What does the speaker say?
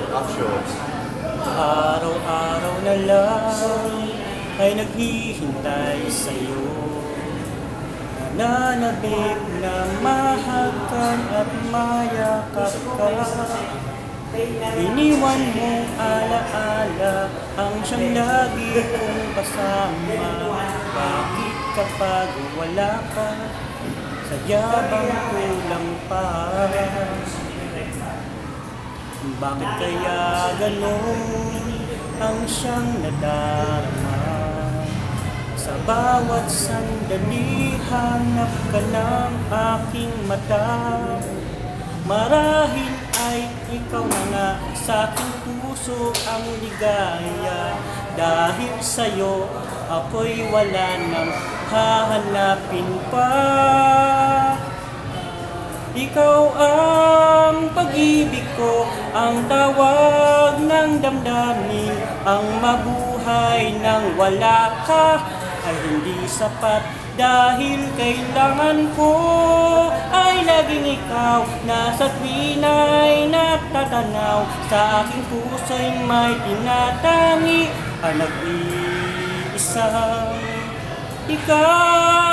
Action. Araw-araw na lang ay naghihintay sa'yo. Nananabik na mahakan at mayakap ka. Iniwan mong alaala ang siyang lagi kong kasama. Bakit kapag wala ka, sadya bang kulang pa? Bakit kaya ganon ang siyang nadarama? Sa bawat sandali hanap ka ng aking mata. Marahil ay ikaw na nga sa aking puso ang ligaya. Dahil sa'yo ako'y wala nang hahanapin pa. Ikaw ang pag-ibig ko, ang tawag ng damdamin. Ang mabuhay nang wala ka ay hindi sapat. Dahil kailangan ko ay laging ikaw. Nasa tuwina'y natatanaw, sa aking puso'y may tinatangi ang nag-iisang ikaw.